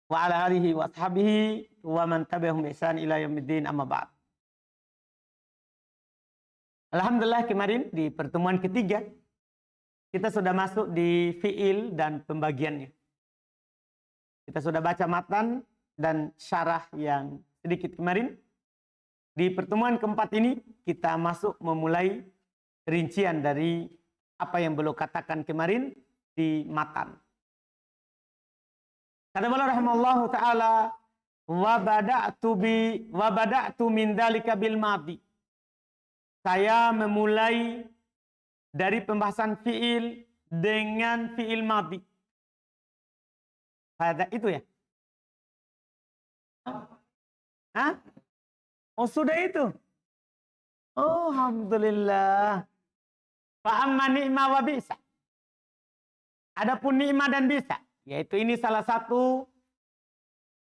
wa ala alihi wa ashabihi wa man tabi'ahum bi ihsan ila yaumiddin, amma ba'd. Alhamdulillah, kemarin di pertemuan ketiga kita sudah masuk di fi'il dan pembagiannya. Kita sudah baca matan dan syarah yang sedikit kemarin. Di pertemuan keempat ini kita masuk memulai rincian dari apa yang beliau katakan kemarin di matan. Kata beliau rahimahullahu taala, wa bada'tu min dzalika bil madhi. Saya memulai dari pembahasan fi'il dengan fi'il madhi. Ada itu ya? Hah? Oh, sudah itu. Oh, alhamdulillah. Fa amma ni'ma wa bisa. Adapun ni'ma dan bisa, yaitu ini salah satu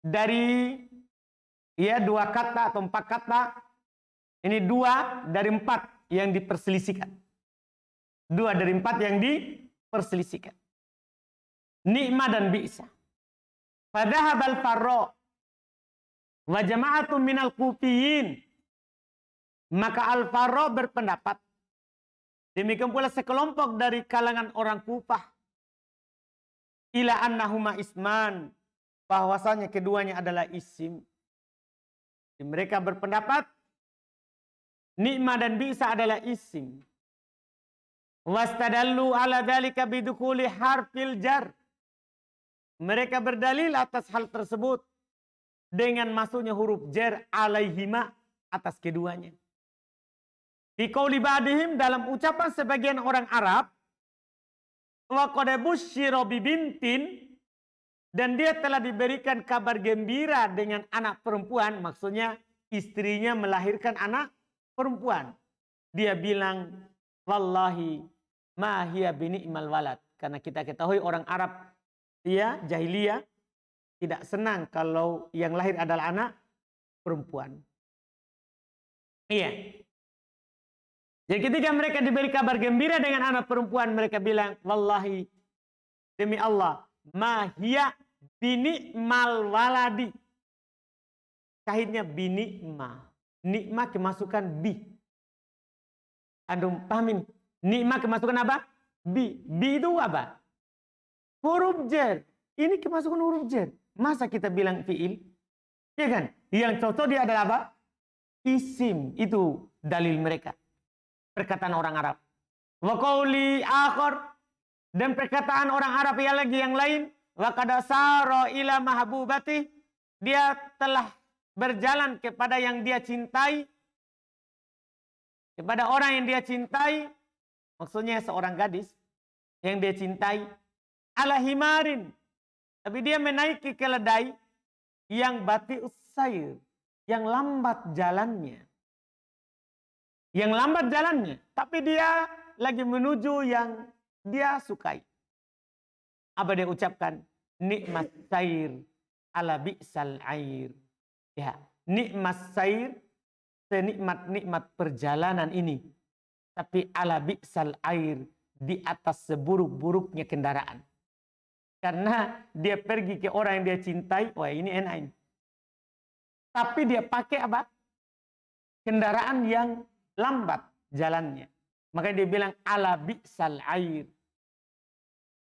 dari dua kata atau 4 kata. Ini 2 dari 4 yang diperselisihkan. 2 dari 4 yang diperselisihkan. Ni'ma dan bisa. Fadhahabal farra wa jama'atun minal kufiyin. Maka al-farra berpendapat, demikian pula sekelompok dari kalangan orang Kufah, ila annahuma isman, bahwasanya keduanya adalah isim. Mereka berpendapat ni'ma dan bisa adalah isim. Wastadallu ala dzalika bidukhuli harfil jar. Mereka berdalil atas hal tersebut dengan masuknya huruf jar alaihima, atas keduanya. Fi qauli ba'dihim, dalam ucapan sebagian orang Arab, wa qad busyira bibintin, dan dia telah diberikan kabar gembira dengan anak perempuan, maksudnya istrinya melahirkan anak perempuan. Dia bilang, wallahi ma hiya bini'mal walad. Karena kita ketahui orang Arab jahiliyah tidak senang kalau yang lahir adalah anak perempuan. Iya. Jadi ketika mereka diberi kabar gembira dengan anak perempuan, mereka bilang, wallahi, demi Allah, ma hiya bini'mal waladi. Syahidnya bini'ma. Nikmah kemasukan bi. Antum pahamin? Nikmah kemasukan apa? Bi. Bi itu apa? Huruf jar. Ini kemasukan huruf jar. Masa kita bilang fi'il? Ya kan? Yang cocok dia adalah apa? Isim. Itu dalil mereka. Perkataan orang Arab. Wa qauli akhar. Dan perkataan orang Arab yang lain. Wa qad sara ila mahbubati. Dia telah berjalan kepada yang dia cintai, kepada orang yang dia cintai, maksudnya seorang gadis yang dia cintai, ala himarin, tapi dia menaiki keledai yang bati'us sayr, yang lambat jalannya, tapi dia lagi menuju yang dia sukai. Apa dia ucapkan? Nikmat sayr ala bi'sal air. Ya, nikmat sair, senikmat-nikmat perjalanan ini. Tapi ala bi'sal air, di atas seburuk-buruknya kendaraan. Karena dia pergi ke orang yang dia cintai, wah ini enak ini. Tapi dia pakai apa? Kendaraan yang lambat jalannya. Makanya dia bilang ala bi'sal air.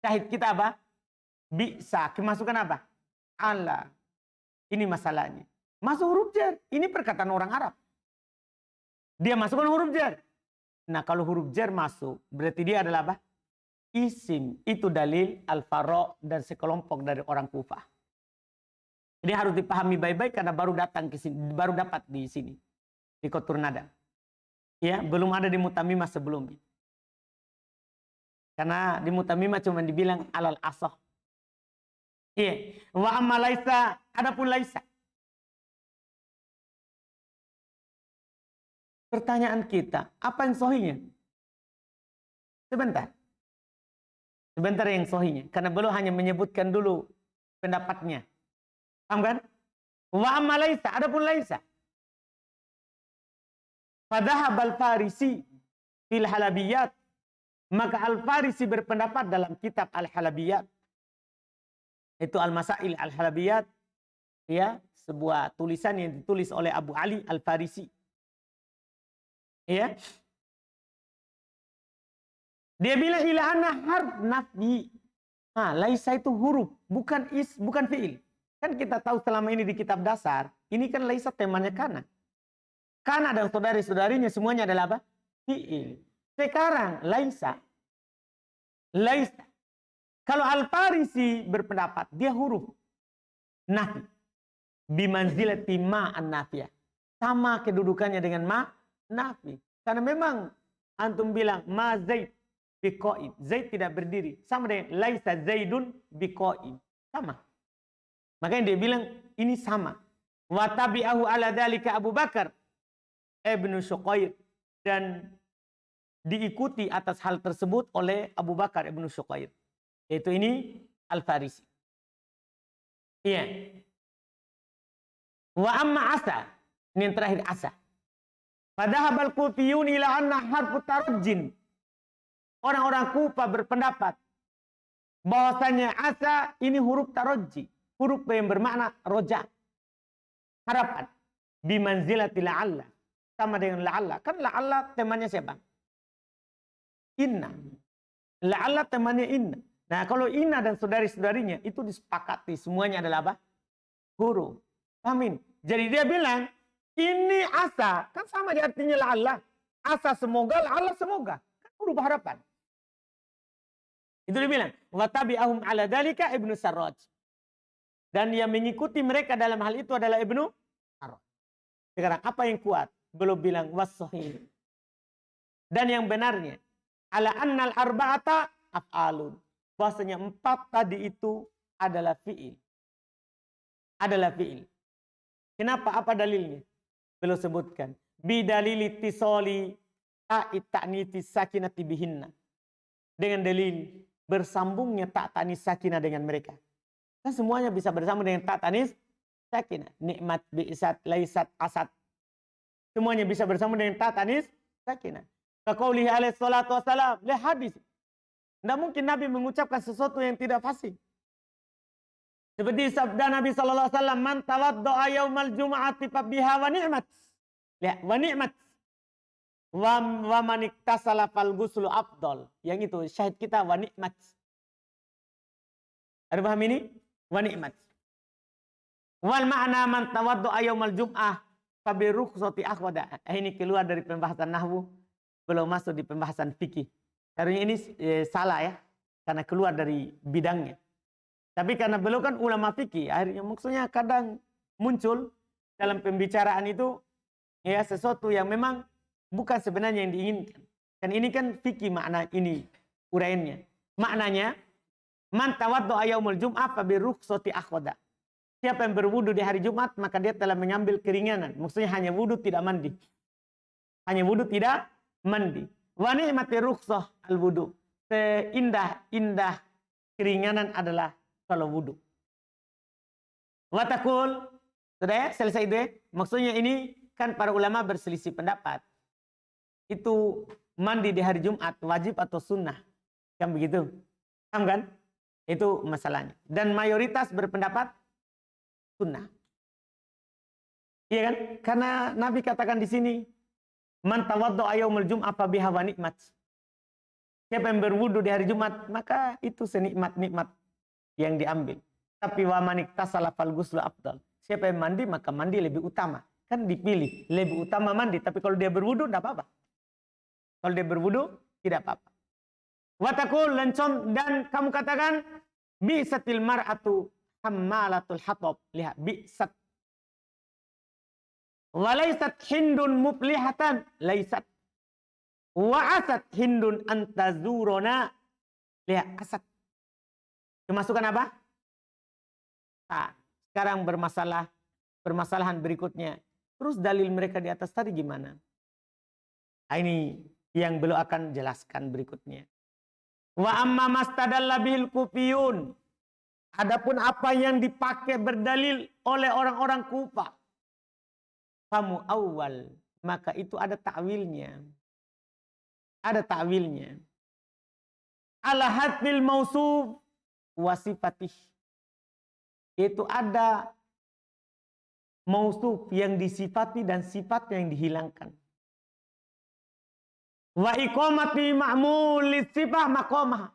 Syahid kita apa? Bi'sa, kemasukan apa? Ala. Ini masalahnya. Masuk huruf jar. Ini perkataan orang Arab. Dia masukkan huruf jar. Nah, kalau huruf jar masuk, berarti dia adalah apa? Isim. Itu dalil al-farra dan sekelompok dari orang Kufah. Ini harus dipahami baik-baik karena baru datang ke sini, baru dapat di sini. Di Qatur Nada. Ya, belum ada di Mutamimah sebelumnya. Karena di Mutamimah cuma dibilang alal asah. Iya. Wa amma laisa, adapun laisa. Pertanyaan kita, apa yang sahihnya? Sebentar yang sahihnya. Karena beliau hanya menyebutkan dulu pendapatnya. Paham kan? Wa amma laisa, adapun laisa. Fadhahab al-Farisi fil halabiyat. Maka al-Farisi berpendapat dalam kitab al-Halabiyat. Itu Al-Masail Al-Halabiyat, ya, sebuah tulisan yang ditulis oleh Abu Ali Al-Farisi. Ya. Dia bilang ila anna harf nafyi. Nah, laisa itu huruf, bukan bukan fiil. Kan kita tahu selama ini di kitab dasar, ini kan laisa temanya kana. Kana dan saudari-saudarinya semuanya adalah apa? Fiil. Sekarang laisa. Laisa. Kalau Al-Farisi berpendapat, dia huruf nafi. Bimanzilati ma'an nafiyah. Sama kedudukannya dengan ma nafi. Karena memang antum bilang ma Zaid biqaid. Zaid tidak berdiri. Sama dengan laisa Zaidun biqaid. Sama. Makanya dia bilang ini sama. Wa tabi'ahu ala dzalika Abu Bakar ibnu Syuqair, dan diikuti atas hal tersebut oleh Abu Bakar ibnu Syuqair. Yaitu ini Al-Farisi. Iya. Wa amma asa. Ini yang terakhir asa. Fadhahabal Kufiyun ila anna harfu tarajjin. Orang-orang Kufa berpendapat bahwasanya asa ini huruf tarajji, huruf yang bermakna roja, harapan. Bimanzilati la'alla. Sama dengan la'alla. Kan la'alla temannya siapa? Inna. La'alla temannya inna. Nah, kalau inna dan saudari-saudarinya itu disepakati semuanya adalah apa? Huruf. Amin. Jadi dia bilang ini asa, kan sama artinya la'alla. Asa semoga, la'alla semoga. Kan huruf harapan. Itu dia bilang, wa tabi'ahum ala dzalika Ibnu Sarraj. Dan yang mengikuti mereka dalam hal itu adalah Ibnu Sarraj. Sekarang apa yang kuat? Belum bilang was-sahih. Dan yang benarnya, ala annal arba'ata af'alun. Bahwasanya 4 tadi itu adalah fi'il. Adalah fi'il. Kenapa? Apa dalilnya? Belum sebutkan. Bidalili tisoli ta'it ta'niti sakinati bihinna. Dengan dalil bersambungnya tak tanis sakinah dengan mereka. Kan semuanya bisa bersambung dengan tak tanis sakinah. Nikmat, bi'isat, laisat, asad. Semuanya bisa bersambung dengan tak tanis sakinah. Kaqaulihi alaihi salatu wassalam. Lihat hadis. Tidak mungkin Nabi mengucapkan sesuatu yang tidak fasih. Seperti sabda Nabi sallallahu alaihi wasallam, "Man tawaddaa yaumal jum'ati fa biha wa ni'mat." Lihat, wa ni'mat. Wa man iktasala fal ghuslu afdal. Yang itu syahid kita wa ni'mat. Ada paham ini? Wa ni'mat. Wal ma'na man tawaddaa yaumal jum'ah fa bi rukhsati akhwada. Ini keluar dari pembahasan nahwu, belum masuk di pembahasan fikih. Karena ini salah ya, karena keluar dari bidangnya. Tapi karena beliau kan ulama fikih, akhirnya maksudnya kadang muncul dalam pembicaraan itu ya sesuatu yang memang bukan sebenarnya yang diinginkan. Kan ini kan fikih makna ini uraiannya. Maknanya man tawaddu'a yaumul jum'ah fa bi rukhsati akhwada. Siapa yang berwudu di hari Jumat maka dia telah mengambil keringanan. Maksudnya hanya wudu tidak mandi. Hanya wudu tidak mandi. Wa ni'mati rukhsah al-wudu. Seindah-indah keringanan adalah kalau wudu. Watakul, sudah ya, selesai itu ya. Maksudnya ini kan para ulama berselisih pendapat. Itu mandi di hari Jumat wajib atau sunnah. Kan begitu. Paham kan? Itu masalahnya. Dan mayoritas berpendapat sunnah. Iya kan? Karena Nabi katakan di sini, man tawaddu'a yaumul jum'ah fa biha wa ni'mat. Siapa yang berwudu di hari Jumat, maka itu senikmat-nikmat yang diambil. Tapi wa man iktasala fal ghuslu afdal. Siapa yang mandi maka mandi lebih utama. Kan dipilih lebih utama mandi, tapi kalau dia berwudu enggak apa-apa. Kalau dia berwudu tidak apa-apa. Wa taqul dan kamu katakan bi'satil mar'atu hammalatul hatab. Lihat bi'sat. Wa laysat hindun muflihatan, laysat. Wa asat hindun antazurona. Lihat asat. Kemasukan apa? Nah, sekarang permasalahan berikutnya. Terus dalil mereka di atas tadi gimana? Nah, ini yang belum akan jelaskan berikutnya. Wa amma mastadalla bil kufiyun. Adapun apa yang dipakai berdalil oleh orang-orang Kufah. Kamu awal. Maka itu ada ta'wilnya. Ada ta'wilnya. Ala hadfil mausuf wasifatihi. Itu ada mausuf yang disifati dan sifat yang dihilangkan. Wa iqamati ma'mul sifah maqamah.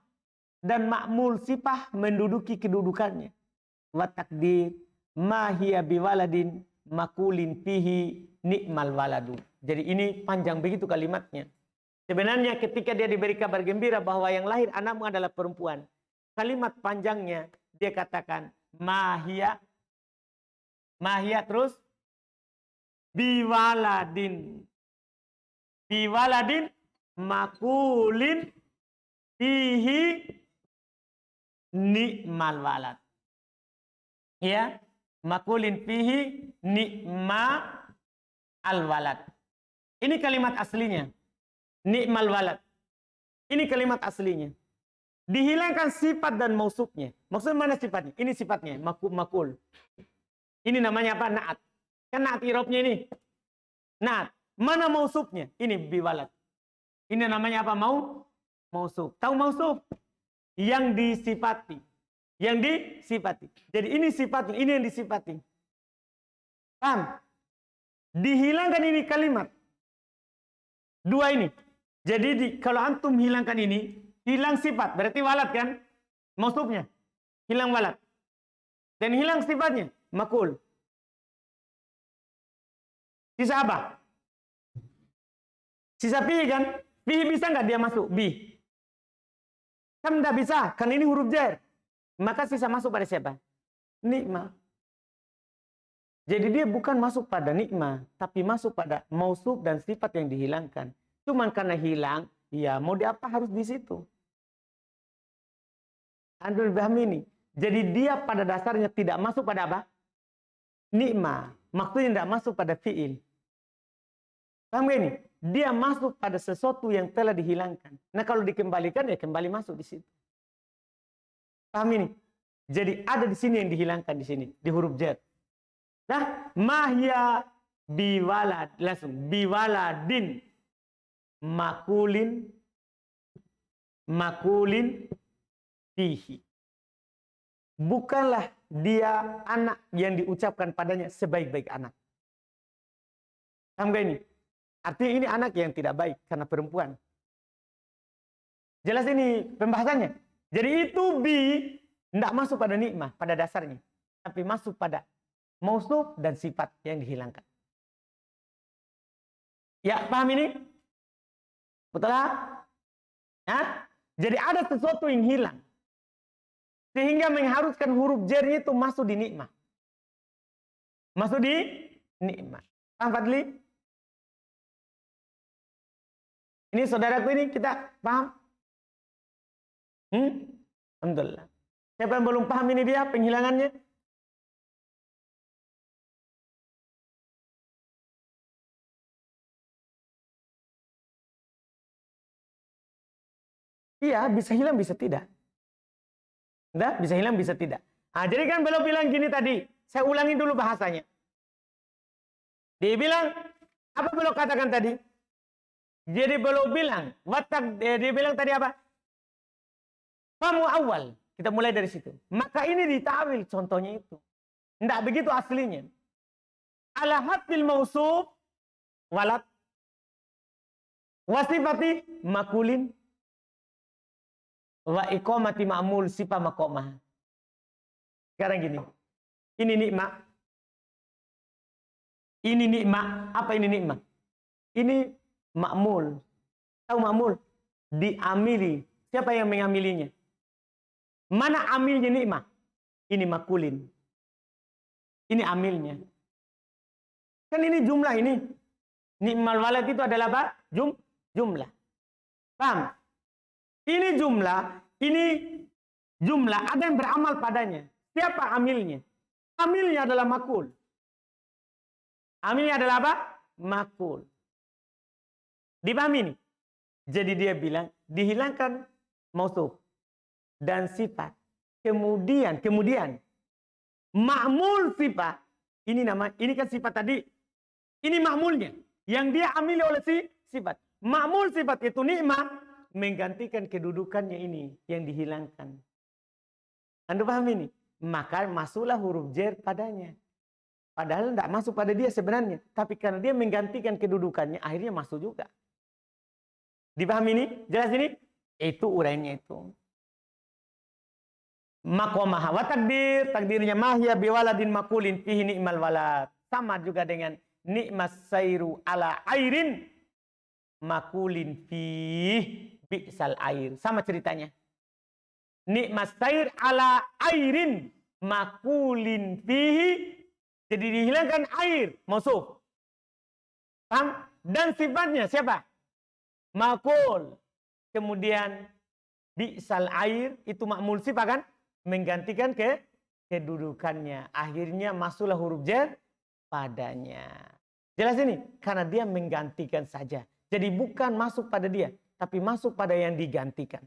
Dan ma'mul sifah menduduki kedudukannya. Wa takdir ma hiya biwaladin makulin fihi ni'mal waladu. Jadi ini panjang begitu kalimatnya. Sebenarnya ketika dia diberi kabar gembira bahwa yang lahir anakmu adalah perempuan. Kalimat panjangnya dia katakan mahia terus biwaladin makulin fihi ni'mal walad. Ya, makulin fihi ni'ma al walad. Ini kalimat aslinya. Ni'mal walad. Ini kalimat aslinya. Dihilangkan sifat dan mausufnya. Maksudnya mana sifatnya? Ini sifatnya, makul. Ini namanya apa? Na'at. Kan na'at irobnya ini. Na'at. Mana mausufnya? Ini biwalad. Ini namanya apa? Mausuf. Tahu mausuf? Yang disifati. Yang disifati. Jadi ini sifatnya, ini yang disifati. Paham? Dihilangkan ini kalimat. Dua ini. Jadi kalau antum hilangkan ini, hilang sifat, berarti walad kan? Mausufnya. Hilang walad. Dan hilang sifatnya, makul. Sisa apa? Sisa pi kan? Pi bisa nggak dia masuk? Bi. Kan nggak bisa, kan ini huruf jar. Maka sisa masuk pada siapa? Nikmah. Jadi dia bukan masuk pada nikmah, tapi masuk pada mausuf dan sifat yang dihilangkan. Cuman karena hilang, ya mau diapa harus di situ. Anda paham ini? Jadi dia pada dasarnya tidak masuk pada apa? Nikmah. Maksudnya tidak masuk pada fi'il. Paham ini? Dia masuk pada sesuatu yang telah dihilangkan. Nah kalau dikembalikan ya kembali masuk di situ. Paham ini? Jadi ada di sini yang dihilangkan di sini di huruf jar. Nah, mahya biwalad langsung biwaladin makulin fihi. Bukanlah dia anak yang diucapkan padanya sebaik-baik anak. Paham gak ini? Artinya ini anak yang tidak baik karena perempuan. Jelas ini pembahasannya. Jadi itu tidak masuk pada nikmah pada dasarnya. Tapi masuk pada mausuf dan sifat yang dihilangkan. Ya, paham ini? Betul lah? Jadi ada sesuatu yang hilang. Sehingga mengharuskan huruf jarnya itu masuk di nikmah. Masuk di nikmah. Paham Fadli? Ini saudaraku ini kita paham? Alhamdulillah. Siapa yang belum paham ini dia penghilangannya? Iya, bisa hilang, bisa tidak. Nah, bisa hilang, bisa tidak. Jadi kan belum bilang gini tadi. Saya ulangi dulu bahasanya. Dia bilang, apa belum katakan tadi? Jadi belum bilang, dia bilang tadi apa? Kamu awal. Kita mulai dari situ. Maka ini ditawil contohnya itu. Tidak begitu aslinya. Ala hatil mausuf walad wasifati makulin wa iqamati ma'mul sifat maqamah. Sekarang gini. Ini nikmat. Ini nikmat. Apa ini nikmat? Ini ma'mul. Tahu ma'mul? Diamili. Siapa yang mengamilinya? Mana amilnya nikmat? Ini makulin. Ini amilnya. Kan ini jumlah ini. Ni'mal walad itu adalah apa? Jumlah. Paham? Ini jumlah. Ada yang beramal padanya. Siapa amilnya? Amilnya adalah makul. Amilnya adalah apa? Makul. Dipahami ini? Jadi dia bilang, dihilangkan mausuf dan sifat. Kemudian ma'mul sifat. Ini kan sifat tadi. Ini ma'mulnya. Yang dia ambil oleh sifat. Ma'mul sifat itu nikmat menggantikan kedudukannya ini yang dihilangkan. Anda paham ini? maka masuklah huruf jar padanya. Padahal tidak masuk pada dia sebenarnya. Tapi karena dia menggantikan kedudukannya, akhirnya masuk juga. Dipahami ini? Jelas ini? Itu uraiannya itu. Maqamah wa takdir, takdirnya mahya biwaladin makulin fihi ni'mal walad. Sama juga dengan ni'mas sairu ala airin makulin fihi bi'sal air. Sama ceritanya. Ni'mas sair ala airin makulin fihi. Jadi dihilangkan air, mausuf. Paham? Dan sifatnya siapa? Makul. Kemudian bi'sal air itu makmul sifat kan? Menggantikan kedudukannya. Akhirnya masuklah huruf jar padanya. Jelas ini? Karena dia menggantikan saja. Jadi bukan masuk pada dia, tapi masuk pada yang digantikan.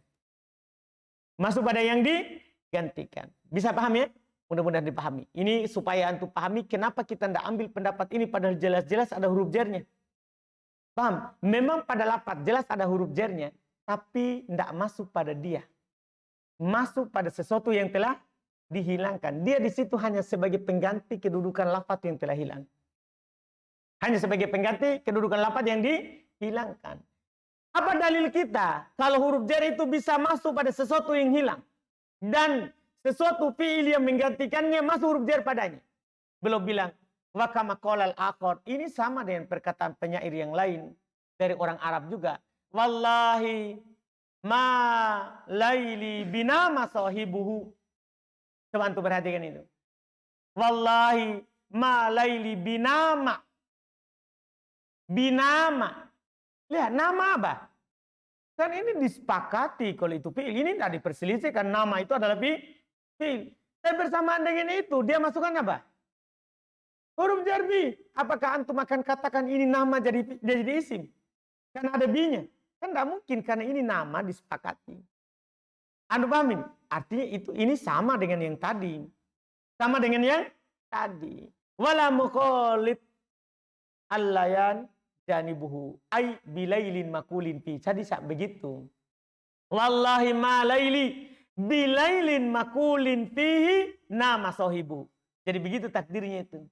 Masuk pada yang digantikan. Bisa paham ya? Mudah-mudahan dipahami. Ini supaya antum pahami kenapa kita tidak ambil pendapat ini padahal jelas-jelas ada huruf jarnya. Paham? Memang pada lafaz jelas ada huruf jarnya, tapi tidak masuk pada dia. Masuk pada sesuatu yang telah dihilangkan. Dia di situ hanya sebagai pengganti kedudukan lafaz yang telah hilang. Hanya sebagai pengganti kedudukan lafaz yang dihilangkan. Apa dalil kita kalau huruf jar itu bisa masuk pada sesuatu yang hilang dan sesuatu fi'il yang menggantikannya masuk huruf jar padanya? Belum bilang wa kama qala al-akhar. Ini sama dengan perkataan penyair yang lain dari orang Arab juga. Wallahi ma laili binama sahibuhu. Coba antum perhatikan itu. Wallahi ma laili binama. Binama. Lihat, nama apa? Kan ini disepakati kalau itu fi'il. Ini tidak diperselisihkan. Nama itu adalah fi'il. Tapi bersamaan dengan itu, dia masukkan apa? Huruf jar bi. Apakah antum akan katakan ini nama jadi isim? Karena ada bi-nya. Kan tidak mungkin karena ini nama disepakati. Anda paham ini? Artinya ini sama dengan yang tadi. Sama dengan yang tadi. Wala mukhalid allayan janibuhu ay bilailin makulin fi. Jadi sak begitu. Wallahi ma laili bilailin makulin fihi nama sahibu. Jadi begitu takdirnya itu.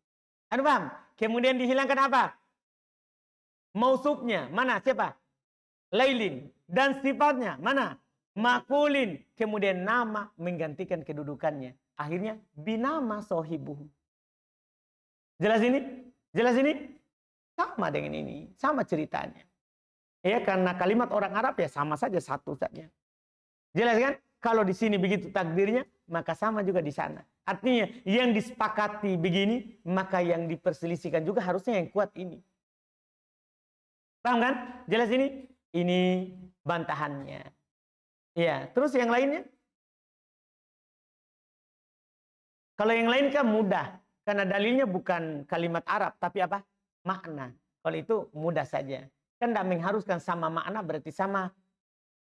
Anda paham? Kemudian dihilangkan apa? Mausufnya mana? Siapa? Lailin. Dan sifatnya mana? Makulin. Kemudian nama menggantikan kedudukannya. Akhirnya binama sahibuhu. Jelas ini? Jelas ini? Sama dengan ini, sama ceritanya. Ya, karena kalimat orang Arab ya sama saja, satu saja. Jelas kan? Kalau di sini begitu takdirnya, maka sama juga di sana. Artinya yang disepakati begini, maka yang diperselisihkan juga harusnya yang kuat ini. Paham kan? Jelas ini? Ini bantahannya. Ya, terus yang lainnya? Kalau yang lain kan mudah, karena dalilnya bukan kalimat Arab, tapi apa? Makna. Kalau itu mudah saja. Kan tidak mengharuskan sama makna berarti sama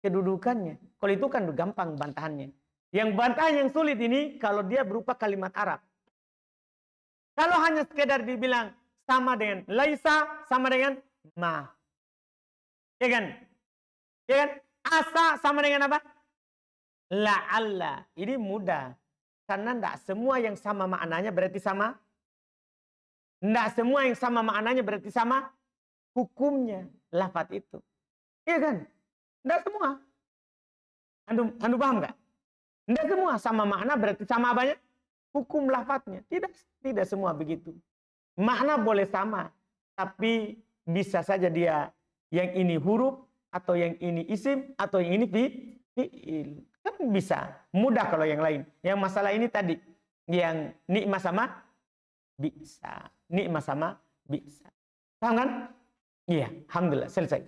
kedudukannya. Kalau itu kan gampang bantahannya. Yang bantahan yang sulit ini kalau dia berupa kalimat Arab. Kalau hanya sekedar dibilang sama dengan laisa, sama dengan ma. Ya kan? Ya kan? Asa sama dengan apa? La'alla. Ini mudah. Karena tidak semua yang sama maknanya berarti sama. Tidak semua yang sama maknanya berarti sama hukumnya lafaz itu. Iya kan? Tidak semua. Anda paham nggak? Tidak semua sama makna berarti sama apanya? Hukum lafaznya. Tidak semua begitu. Makna boleh sama, tapi bisa saja dia yang ini huruf atau yang ini isim atau yang ini fi'il. Kan bisa. Mudah kalau yang lain. Yang masalah ini tadi yang nikmah sama bisa. Nikmah sama bisa. Paham kan? Iya, alhamdulillah selesai.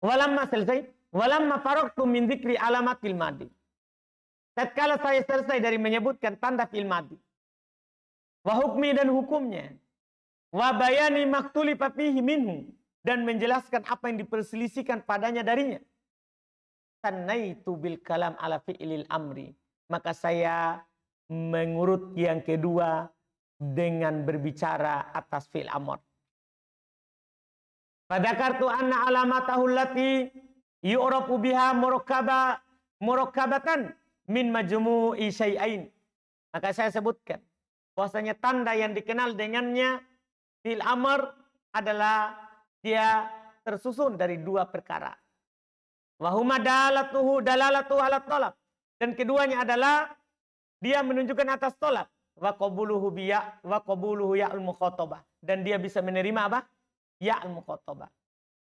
Walamma selesai. Walamma faraqtu min dzikri alamatil madi. Tatkala saya selesai dari menyebutkan tanda fil madi. Wa hukmi dan hukumnya. Wa bayani maktulifa fihi minhu. Dan menjelaskan apa yang diperselisihkan padanya darinya. Sanaitu bil kalam ala fi'lil amri. Maka saya mengurut yang kedua dengan berbicara atas fi'il amr. Fadzakartu anna alamatahu allati yu'rafu biha murakkabatan min majmu'i syai'ain. Maka saya sebutkan bahwasanya tanda yang dikenal dengannya fi'il amr adalah dia tersusun dari dua perkara. Wa huma dalalatuhu ala talab. Dan keduanya adalah dia menunjukkan atas tolak. Wa qabuluhu biya wa qabuluhu ya'ul mukhatabah. Dan dia bisa menerima apa? Ya'ul mukhatabah.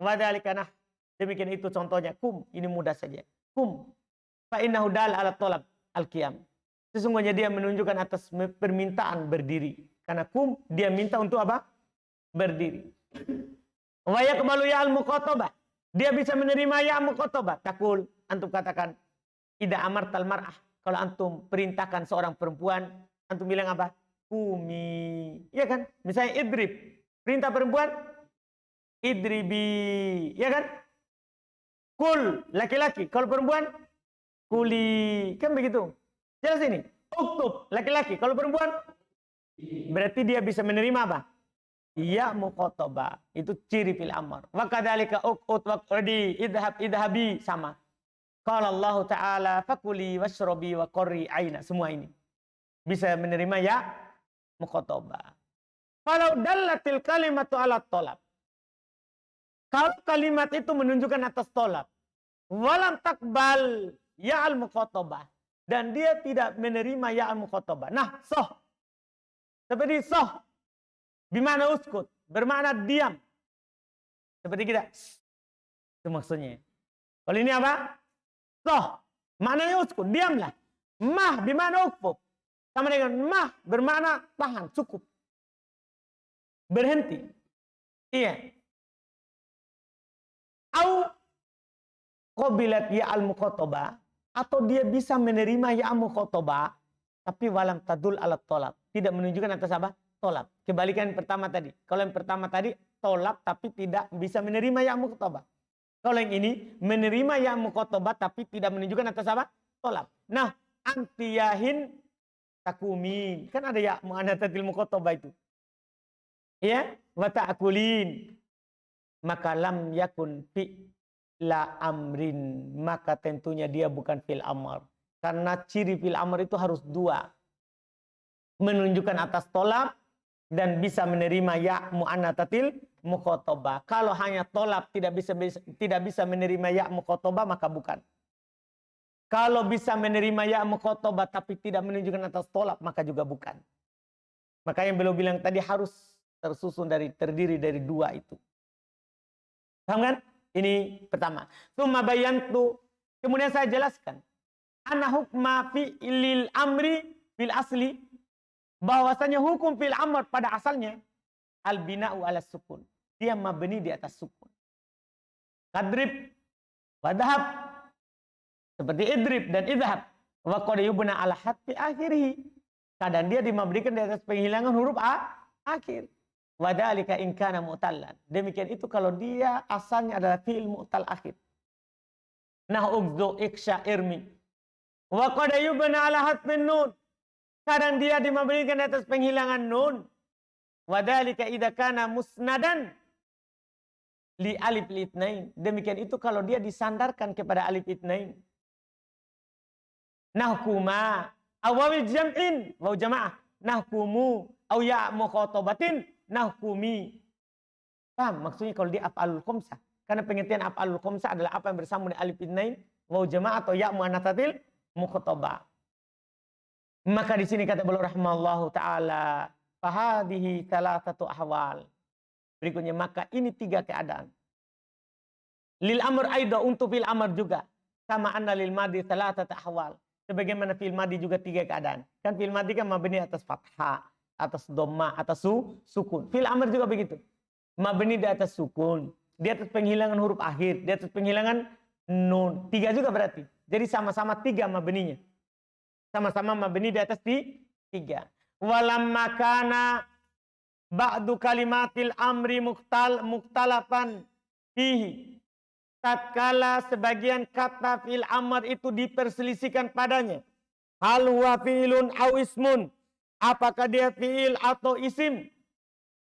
Wa dzalika nah. Demikian itu contohnya. Kum, ini mudah saja. Kum. Fa innahu dal ala talab al-qiyam. Sesungguhnya dia menunjukkan atas permintaan berdiri. Karena kum dia minta untuk apa? Berdiri. Wa yaqbalu ya'ul mukhatabah. Dia bisa menerima ya'ul mukhatabah. Takul, antum katakan idza amartal mar'ah. Kalau antum perintahkan seorang perempuan, antum bilang apa? Kumi. Iya kan? Misalnya idrib. Perintah perempuan, idribi. Iya kan? Kul, laki-laki. Kalau perempuan, kuli. Kan begitu. Jelas ini. Uktub, laki-laki. Kalau perempuan, berarti dia bisa menerima apa? Ya mukhatabah. Itu ciri fil amr. Wa kadzalika uqut waqdi idhabi sama. Qala Allah Ta'ala fakuli washrabi wa qurri aina. Semua ini bisa menerima ya mukhatabah. Kalau dallatil kalimatu ala tolab. Kalau kalimat itu menunjukkan atas tolab. Walam takbal ya al mukhatabah. Dan dia tidak menerima ya al mukhatabah. Nah, soh. Seperti soh. Bimana uskut. Bermakna diam. Seperti kita. Itu maksudnya. Kalau ini apa? Soh, maknanya uskut, diamlah. Mah, bimana ukfub. Sama dengan mah, bermakna tahan, cukup. Berhenti. Iya. Au qabilat ya al-mukhatabah. Atau dia bisa menerima ya al-mukhatabah. Tapi walam tadul ala tolab. Tidak menunjukkan atas apa? Tolab. Kebalikan yang pertama tadi. Kalau yang pertama tadi, tolab tapi tidak bisa menerima ya al-mukhatabah. Kalau yang ini menerima ya mukhatabah tapi tidak menunjukkan atas apa? Tolab. Nah, antiyahin takumin. Kan ada ya mu'anatatil mukhatabah itu. Ya, wa ta'kulin. Maka lam yakun fi la amrin. Maka tentunya dia bukan fil amr. Karena ciri fil amr itu harus dua. Menunjukkan atas tolab dan bisa menerima ya mu'anatatil mukhatabah. Kalau hanya tolab tidak bisa menerima ya mukhatabah maka bukan. Kalau bisa menerima ya mukhatabah tapi tidak menunjukkan atas tolab maka juga bukan. Maka yang beliau bilang tadi harus terdiri dari dua itu. Paham kan? Ini pertama. Tsumma bayantu, kemudian saya jelaskan. Anna hukma fi'lil amri fil asli, bahwasanya hukum fil amr pada asalnya al bina'u ala sukun. Dia mabni di atas sukun. Kadrib wa dhahab. Seperti idrib dan idhab. Wa qad yubna ala hatfi akhirih. Kadang dia dimabnikan di atas penghilangan huruf akhir. Wa dzalika in kana mu'tallan. Demikian itu kalau dia asalnya adalah fi'il mu'tal akhir. Nah ugzu iksha irmi. Wa qad yubna ala hatfin nun. Kadang dia dimabnikan di atas penghilangan nun. Wa dzalika idza kana musnadan li alif litnain. Demikian itu kalau dia disandarkan kepada alif itnain. Nahkuma awawil jam'in wa jamaah. Nahkumu aw ya mukhatabatin nahkumi. Paham? Maksudnya kalau dia af'alul khamsah. Karena pengertian af'alul khamsah adalah apa yang bersambung dengan alif itnain wa jamaah atau ya muannatsatil mukhatabah. Maka di sini kata beliau rahimallahu taala, fahadihi thalathatu ahwal. Berikutnya, maka ini tiga keadaan. Lil amr aida, untuk fil amr juga. Sama anna lil madi thalathatu ahwal. Sebagaimana fil madi juga tiga keadaan. Kan fil madi kan mabni atas fathah, atas dhamma, atas sukun. Fil amr juga begitu. Mabni di atas sukun, di atas penghilangan huruf akhir, di atas penghilangan nun. Tiga juga berarti. Jadi sama-sama tiga mabninya. Sama-sama mabni di atas tiga. Walamma kana ba'du kalimatil amri muktalafan fihi. Tatkala sebagian kata fi'il amr itu diperselisihkan padanya. Hal huwa fi'ilun au ismun. Apakah dia fi'il atau isim?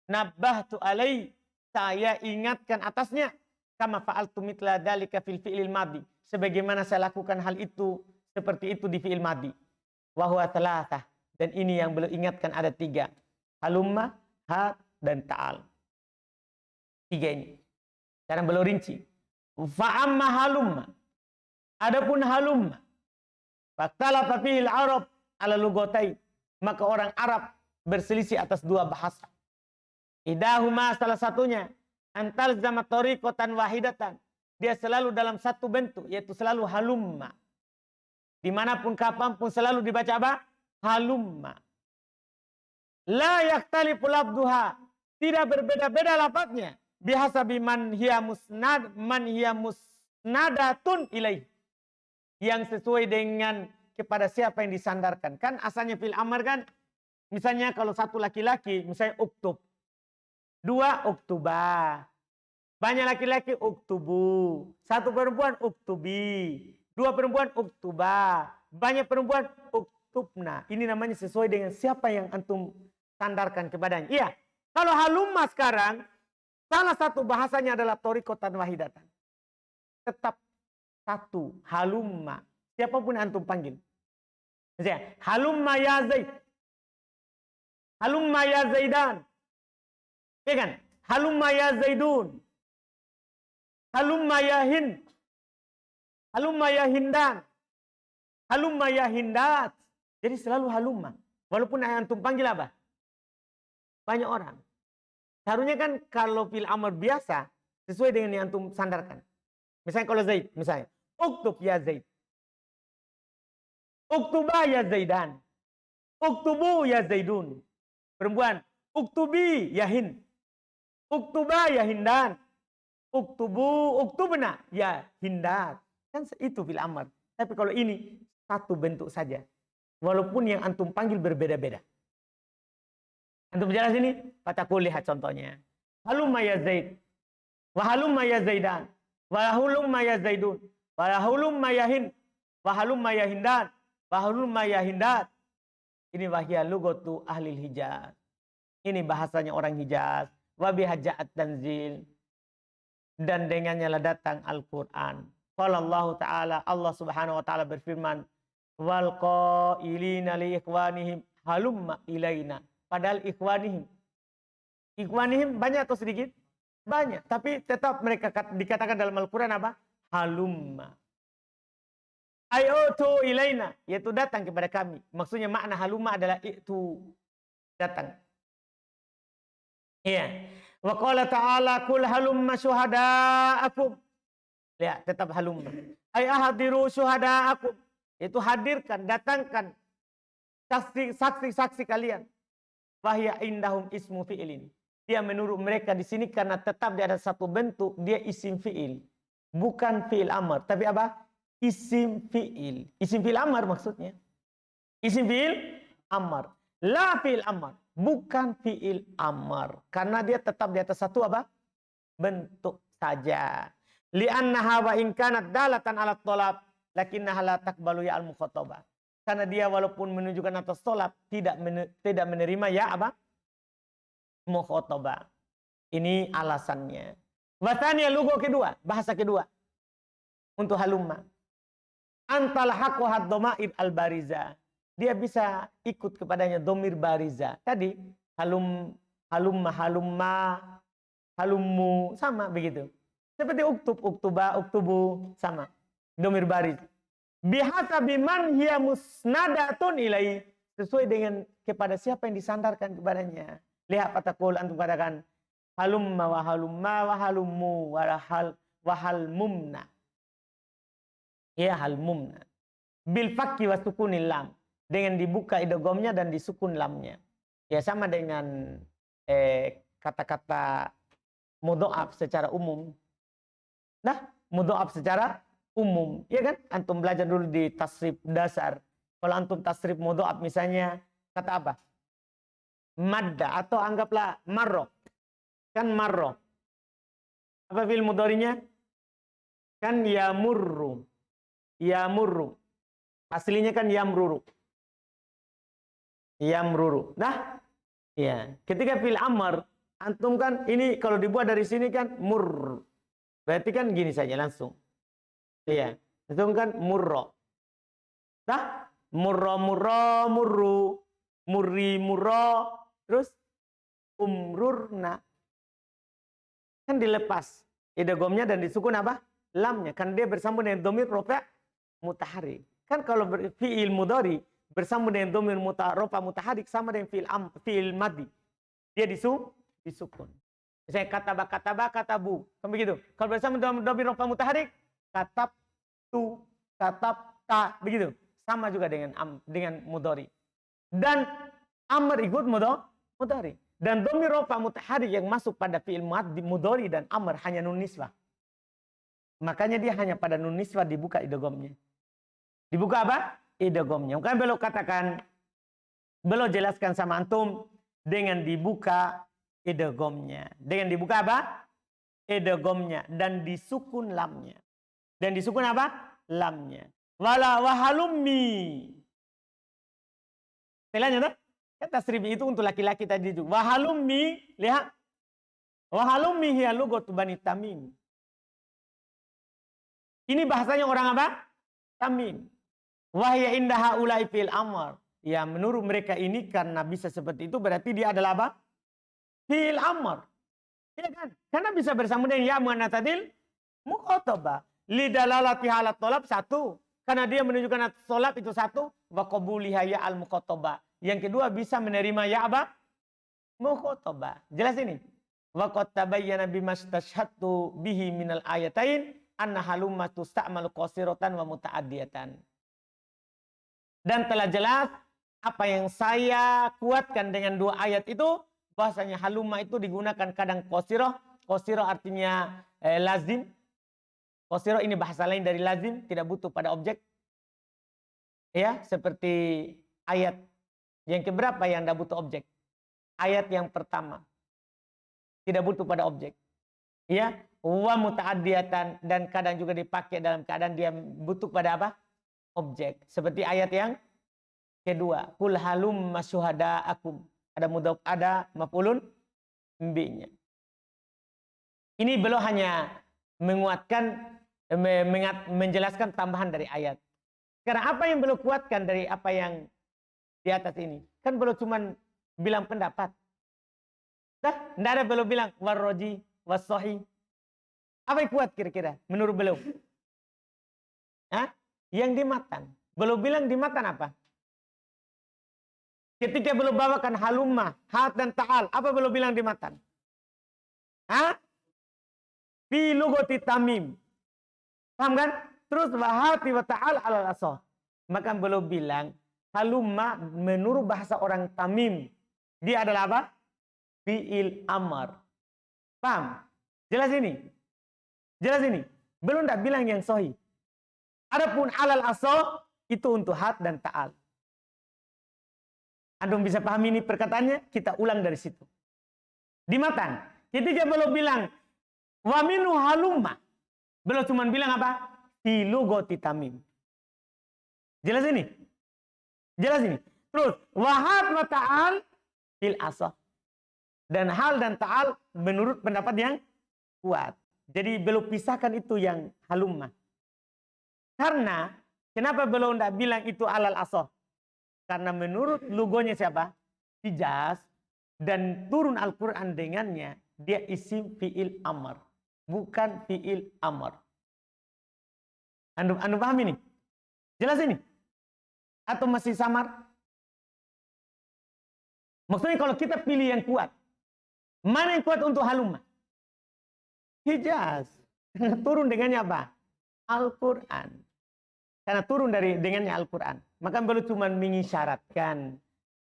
Nabbahtu alai. Saya ingatkan atasnya. Kama fa'altu mitla dalika fil fi'il madi. Sebagaimana saya lakukan hal itu seperti itu di fi'il madi. Wa huwa thalathah. Dan ini yang beliau ingatkan ada 3. Halumma, hat, dan ta'al. 3 ini. Sekarang beliau rinci. Fa'amma halumma. Adapun halumma. Faktalafa fihil Arab ala lugotai. Maka orang Arab berselisih atas 2 bahasa. Idahuma salah satunya. Antal zama tariqatan wahidatan. Dia selalu dalam satu bentuk. Yaitu selalu halumma. Dimanapun kapanpun selalu dibaca apa? Halumma. La yaktalifu labduha. Tidak berbeda-beda lafadznya. Bihasabi man hiya musnadatun ilaih. Yang sesuai dengan kepada siapa yang disandarkan. Kan asalnya fil amr kan. Misalnya kalau satu laki-laki. Misalnya uktub. 2 uktuba. Banyak laki-laki uktubu. 1 perempuan uktubi. 2 perempuan uktuba. Banyak perempuan uktubna. Ini namanya sesuai dengan siapa yang antum sandarkan kepadanya. Iya. Kalau halumma sekarang. Salah satu bahasanya adalah tariqatan wahidatan. Tetap satu. Halumma. Siapapun antum panggil. Misalnya. Halumma ya Zaid. Halumma ya Zaidan. Ya kan? Halumma ya Zaidun. Halumma ya Hind. Halumma ya Hindan. Halumma ya Hindat. Jadi selalu halumma. Walaupun yang antum panggil apa? Banyak orang. Seharusnya kan kalau fil amr biasa. Sesuai dengan yang antum sandarkan. Misalnya kalau Zaid. Misalnya. Uktub ya Zaid. Uktuba ya Zaidan. Uktubu ya Zaidun. Perempuan. Uktubi ya Hind. Uktuba ya Hindan. Uktubu, uktubna ya Hindat. Kan itu fil amr. Tapi kalau ini satu bentuk saja. Walaupun yang antum panggil berbeda-beda. Antum jelas ini? Kataku lihat contohnya. Halumma ya Zaid. Wahalumma ya Zaidan. Wahulumma ya Zaidun. Wahulumma ya Hind. Wahalumma ya Hindan. Wahulumma ya Hindat. Ini wahya lugatu ahlil Hijaz. Ini bahasanya orang Hijaz. Wabihaja'at tanzil. Dan dengannya lah datang Al-Quran. Qala Allah Ta'ala. Allah Subhanahu Wa Ta'ala berfirman. Wal qailina li ikhwanihim. Halumma ilaina. Padahal ikhwanihim. Ikhwanihim banyak atau sedikit? Banyak. Tapi tetap mereka dikatakan dalam Al-Quran apa? Halumma. Ayotu ilaina. Yaitu datang kepada kami. Maksudnya makna halumma adalah itu. Datang. Iya. Wa qala ta'ala kul halumma syuhada'akum. Lihat, tetap halumma. Ay ahadiru syuhada'akum. Itu hadirkan, datangkan saksi-saksi kalian. Wahya indahum ismu fi'ilin. Dia menurut mereka di sini karena tetap dia ada satu bentuk, dia isim fi'il. Bukan fi'il amr, tapi apa? Isim fi'il. Isim fi'il amr maksudnya. Isim fi'il amr. La fi'il amr. Bukan fi'il amr. Karena dia tetap di atas satu apa? Bentuk saja. Li'annaha wa in kanat dalatan ala tolab. Lakinnaha la takbalu ya al-mukhatabah. Karena dia walaupun menunjukkan atas tolab. Tidak menerima ya apa? Mukhatabah. Ini alasannya. Wasanya lugo kedua. Bahasa kedua. Untuk halumma. Antal haqqu had-dhama'ir al-bariza. Dia bisa ikut kepadanya domir bariza. Tadi halumma, halummu sama begitu. Seperti uktub, uktuba, uktubu sama. Domir bariz. Bihasabi man hiya musnadatun ilai. Sesuai dengan kepada siapa yang disandarkan kepadanya. Lihat patakul antum katakan halumma wa halummu wa halmumna. Ya halmumna. Bil fakki wa sukunil lam. Dengan dibuka idghamnya dan disukun lamnya. Ya sama dengan kata-kata mudha'af secara umum. Nah, mudha'af secara umum. Ya kan? Antum belajar dulu di tasrif dasar. Kalau antum tasrif mudha'af misalnya kata apa? Madda atau anggaplah marro. Kan marro. Apa fi'il mudhari'nya? Kan yamurru. Yamurru. Aslinya kan yamruru. Yamruru. Nah, ya. Ketika fil amr, antum kan ini kalau dibuat dari sini kan mur. Berarti kan gini saja langsung. Iya. Antum kan murro. Nah, murro murru. murri, murro, terus umrurna. Kan dilepas idghamnya dan disukun apa? Lamnya. Kan dia bersambung dengan dhamir rafa' mutaharrik. Kan kalau fi'il mudhari bersambung dengan dhamir rafa' mutaharrik sama dengan fi'il madhi. Dia disukun. Misalnya kataba, katabu. Kan begitu. Kalau bersambung dengan dhamir rafa' mutaharrik, katabtu, katabta, begitu. Sama juga dengan mudhari. Dan amr ikut mudhari. Dan dhamir rafa' mutaharrik yang masuk pada fi'il mudhari dan amr hanya nun nisbah. Makanya dia hanya pada nun nisbah dibuka idghamnya. Dibuka apa? Idghamnya. Kan beliau katakan, beliau jelaskan sama antum dengan dibuka idghamnya. Dengan dibuka apa? Idghamnya dan disukun lamnya. Dan disukun apa? Lamnya. Wala wahalummi. Istilahnya tak? Kata tasrif itu untuk laki-laki tadi itu. Wahalummi, lihat. Wahalummi hiya lughatu Bani Tamim. Ini bahasanya orang apa? Tamim. Wahya indaha ulai fil amr. Ya, menurut mereka ini karena bisa seperti itu berarti dia adalah apa? Fil amr. Ya kan? Karena bisa bersambung dengan ya muannatsatil mukhatabah. Lidalalati halat tolab satu. Karena dia menunjukkan tolab itu satu. Wa qabuliha ya al mukhatabah. Yang kedua bisa menerima ya apa? Mukhatabah. Jelas ini. Wa qad tabayyana bimastashhadtu bihi minal ayatain anna halumma tusta'malu qasiratan wa muta'addiyatan. Dan telah jelas apa yang saya kuatkan dengan dua ayat itu bahasanya halumma itu digunakan kadang qasirah. Qasirah artinya lazim. Qasirah ini bahasa lain dari lazim, tidak butuh pada objek. Ya, seperti ayat yang keberapa yang tidak butuh objek? Ayat yang pertama. Tidak butuh pada objek. Ya, wa muta'addiyatan dan kadang juga dipakai dalam keadaan dia butuh pada apa? Objek. Seperti ayat yang kedua, qul halum masyuhadaakum. Ada mudhaf, ada maf'ulun bi-nya. Ini belum hanya menguatkan menjelaskan tambahan dari ayat. Karena apa yang belum kuatkan dari apa yang di atas ini? Kan belum cuman bilang pendapat. Tidak ada belum bilang warroji, wassohi. Apa yang kuat kira-kira menurut beliau? Hah? Yang di matan. Belum bilang di matan apa? Ketika belum bawakan halumma, hat dan ta'al. Apa belum bilang di matan? Hah? Fi lughati tamim. Paham kan? Terus wahati wa ta'al alal asoh. Maka belum bilang halumma menurut bahasa orang tamim. Dia adalah apa? Fi'il amar. Paham? Jelas ini? Jelas ini? Belum tak bilang yang sahih. Adapun alal asoh itu untuk hat dan ta'al. Antum bisa pahami ini perkataannya? Kita ulang dari situ. Di matan. Ketika belum bilang wa minu halumma. Belum cuma bilang apa? Fi lughati tamim. Jelas ini? Jelas ini? Terus wahat wa ta'al fil asoh. Dan hal dan ta'al menurut pendapat yang kuat. Jadi belum pisahkan itu yang halumma. Karena kenapa belum tidak bilang itu alal asoh? Karena menurut logonya siapa? Hijaz. Dan turun Al-Quran dengannya. Dia isim fi'il amr. Bukan fi'il amr. Anda paham ini? Jelas ini? Atau masih samar? Maksudnya kalau kita pilih yang kuat. Mana yang kuat untuk halumma? Hijaz. Karena turun dengannya apa? Al-Quran. Karena turun dengannya Al-Quran. Maka belum cuma mengisyaratkan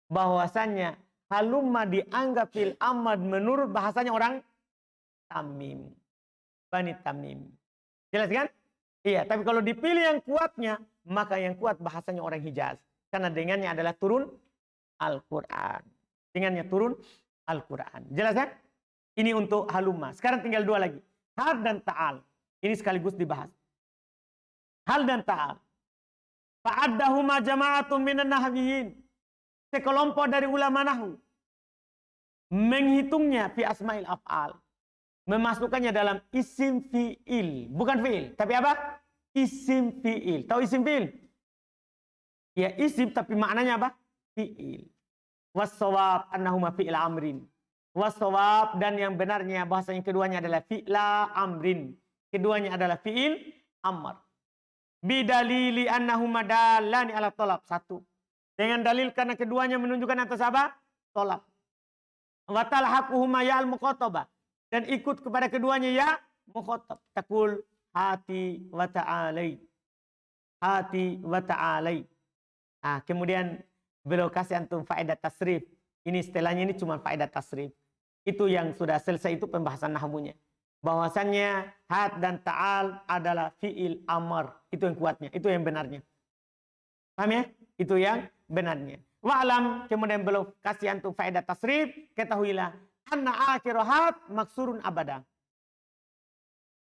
bahwasannya halumma dianggap fil amad menurut bahasanya orang Tamim. Bani Tamim. Jelas kan? Iya, tapi kalau dipilih yang kuatnya, maka yang kuat bahasanya orang Hijaz. Karena dengannya adalah turun Al-Quran. Dengannya turun Al-Quran. Jelas kan? Ini untuk halumma. Sekarang tinggal dua lagi. Hal dan ta'al. Ini sekaligus dibahas. Hal dan ta'al. Fa'addahuma jama'atun minan nahwiyin. Sekelompok dari ulama nahwu menghitungnya fi asma'il af'al. Memasukkannya dalam isim fi'il. Bukan fi'il. Tapi apa? Isim fi'il. Tahu isim fi'il? Ya isim tapi maknanya apa? Fi'il. Was-shawab annahuma fi'il amrin. Was-shawab, dan yang benarnya bahasanya keduanya adalah fi'la amrin. Keduanya adalah fi'il amr. Bidalili annahuma dalani ala tolab. Satu. Dengan dalil karena keduanya menunjukkan atas apa? Tolab. Wa talhaquhuma ya al-muqatabah. Dan ikut kepada keduanya ya mukhatab. Taqul hati wa ta'alai. Hati wa ta'alai. Nah, kemudian beliau kasih antum faedah tasrif. Ini setelahnya ini cuma faedah tasrif. Itu yang sudah selesai, itu pembahasan nahmunya. Bahwasannya hat dan ta'al adalah fi'il amar. Itu yang kuatnya, itu yang benarnya. Paham ya? Itu yang benarnya. Wa'lam, kemudian beliau kasih antum faedah tasrif. Ketahuilah, anna akhirat maksurun abada.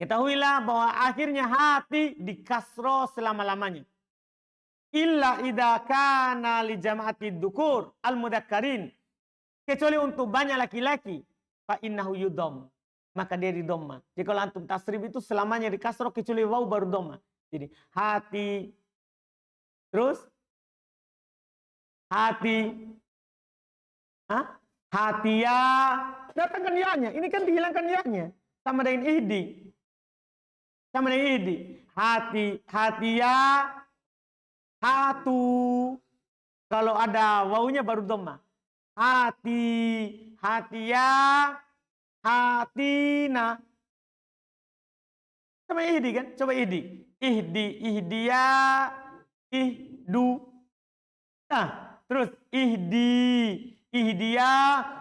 Ketahuilah bahwa akhirnya hati dikasro selama-lamanya. Illa idza kana li jama'ati dukur al-mudakkarin. Kecuali untuk banyak laki-laki, fa innahu yudom, maka dia di dhamma. Jadi kalau antum tasrif itu selamanya di kasroh kecuali waw baru dhamma. Jadi hati, terus hati, hatia, datangkan ya-nya. Ini kan dihilangkan ya-nya sama dengan ihdi. Sama dengan ihdi. Hati, hatia, hatu. Kalau ada wawunya baru dhamma. Hati, hatia, hatina. Sama ihdi kan? Coba ihdi. Ihdi, ihdia, ihdu. Nah, terus ihdi, ihdia,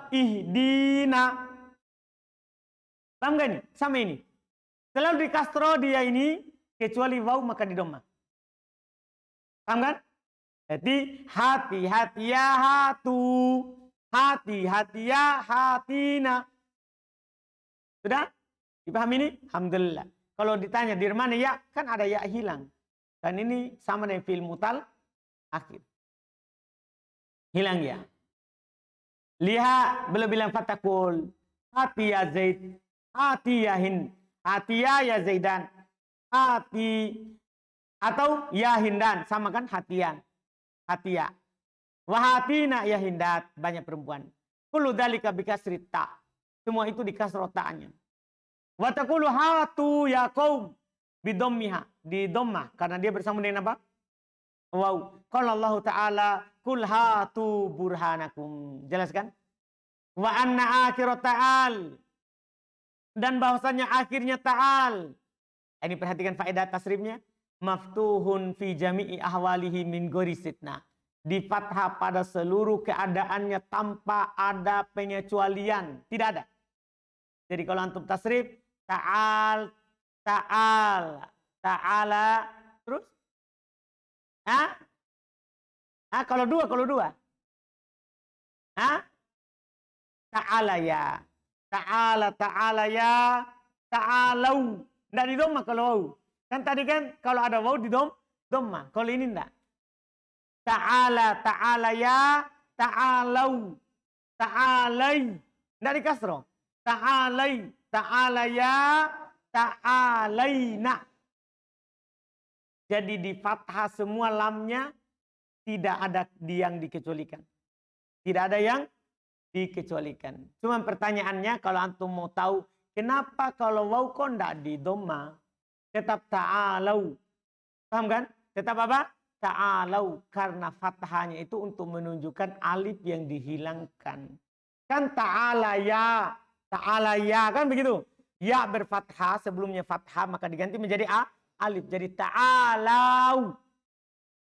ihdina. Paham gak ini? Sama ini. Selalu di kastro dia ini, kecuali waw maka di dhamma. Paham kan? Jadi hati, hatia, hatu. Hati, hatia, hatina. Sudah? Dipahami ini? Alhamdulillah. Kalau ditanya di mana ya, kan ada ya hilang. Dan ini sama dengan fi'il mutal akhir. Hilang ya. Lihat, beliau bilang fatakul. Hati ya Zaid. Hati ya Hind. Hati ya Zaidan. Hati. Atau ya Hindan. Sama kan hatian. Hatia. Wahatina ya Hindat. Banyak perempuan. Kullu dzalika bikasri ta. Semua itu di kasroh ta'nya. Wa taqulu hatu ya qaum bidommiha. Di dhammah. Karena dia bersama dengan apa? Wow. Qala Allah Ta'ala kul hatu burhanakum. Jelaskan? Wa anna akhirat ta'al. Dan bahwasanya akhirnya ta'al. Ini perhatikan faedah tasrifnya. Maftuhun fi jami'i ahwalihi min gori sitna. Di fathah pada seluruh keadaannya tanpa ada pengecualian. Tidak ada. Jadi kalau antum tasrif, ta'al, ta'al, ta'ala, terus? Kalau dua. Ta'ala ya. Ta'ala, ta'ala ya. Ta'alau. Tidak di dhamma kalau waw. Kan tadi kan kalau ada waw di dhamma. Kalau ini enggak. Ta'ala, ta'ala ya, ta'alau, ta'alai. Tidak di kasroh. Ta'alai, ta'ala ya, ta'alaina. Jadi di fathah semua lamnya tidak ada yang dikecualikan. Tidak ada yang dikecualikan. Cuma pertanyaannya kalau antum mau tahu kenapa kalau waw kok tidak di dhamma? Tetap ta'alau. Paham kan? Tetap apa? Ta'alau. Karena fathahnya itu untuk menunjukkan alif yang dihilangkan. Kan ta'ala ya. Ta'ala ya. Kan begitu. Ya berfathah. Sebelumnya fathah. Maka diganti menjadi alif. Jadi ta'alau.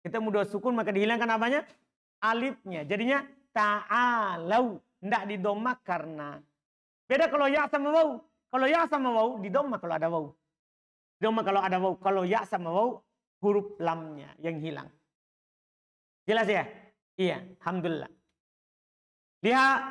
Kita mudah sukun maka dihilangkan apanya? Alifnya. Jadinya ta'alau. Tidak di dhamma karena. Beda kalau ya sama waw. Kalau ya sama waw. Di dhamma kalau ada waw. Di dhamma kalau ada waw. Kalau ya sama waw. Huruf lamnya yang hilang. Jelas ya? Iya, alhamdulillah.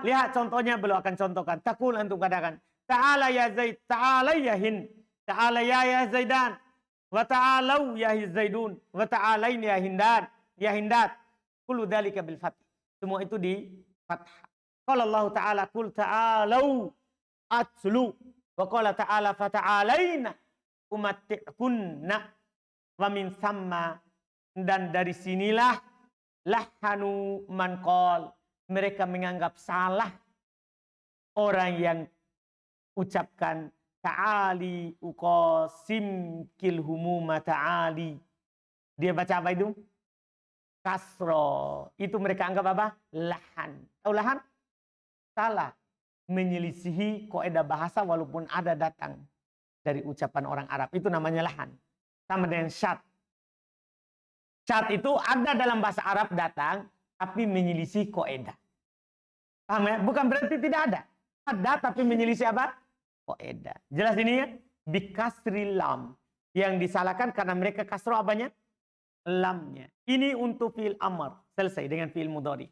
Lihat contohnya beliau akan contohkan. Takul antum katakan, ta'ala ya Zaid, ta'ala ya Hind, ta'ala ya Zaidan, wa ta'alau ya Zaidun, wa ta'alain ya Hindan, ya Hindat. Kullu dzalika bil fath. Semua itu di fathah. Qala Allah Ta'ala kul ta'alau atlu wa qala ta'ala fa ta'alaina umatti'kunna. Wa min samma, dan dari sinilah lahanu man qol, mereka menganggap salah orang yang ucapkan ta'ali uqasim kilhumuma ta'ali. Dia baca apa itu? Kasro. Itu mereka anggap apa? Lahan. Tahu lahan? Salah. Menyelisihi kaidah bahasa walaupun ada datang dari ucapan orang Arab. Itu namanya lahan. Sama dengan syad. Syad itu ada dalam bahasa Arab datang, tapi menyelisih kaidah. Paham ya? Bukan berarti tidak ada. Ada tapi menyelisih apa? Kaidah. Jelas ini ya? Bikasri lam. Yang disalahkan karena mereka kasro apanya? Lamnya. Ini untuk fi'il amr. Selesai dengan fi'il mudhari.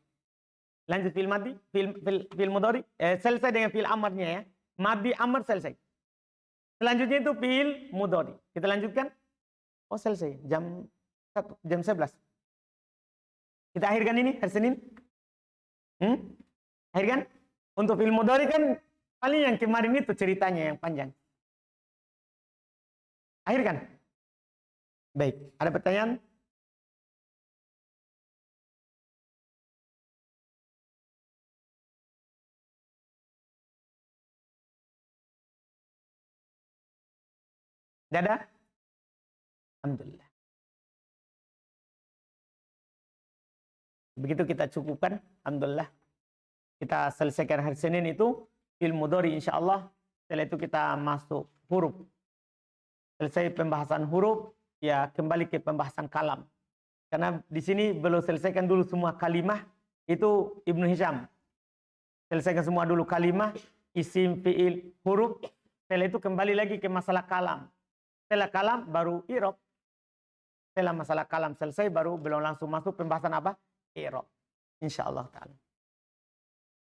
Lanjut fi'il madhi. Fi'il mudhari. Selesai dengan fi'il amrnya ya. Madhi amr selesai. Selanjutnya itu fi'il mudhari. Kita lanjutkan. Oh selesai. Jam 11. Kita akhirkan ini hari Senin. Akhirkan. Untuk fi'il mudhari kan paling yang kemarin itu ceritanya yang panjang. Akhirkan. Baik. Ada pertanyaan? Tidak ada? Alhamdulillah. Begitu kita cukupkan. Alhamdulillah. Kita selesaikan hari Senin itu. Fi'il mudhari insyaAllah. Setelah itu kita masuk huruf. Selesai pembahasan huruf. Ya kembali ke pembahasan kalam. Karena di sini belum selesaikan dulu semua kalimah. Itu Ibnu Hisham. Selesaikan semua dulu kalimah. Isim, fi'il, huruf. Setelah itu kembali lagi ke masalah kalam. Setelah kalam baru i'rab. Setelah masalah kalam selesai baru belum langsung masuk pembahasan apa? I'rab. Insyaallah ta'ala.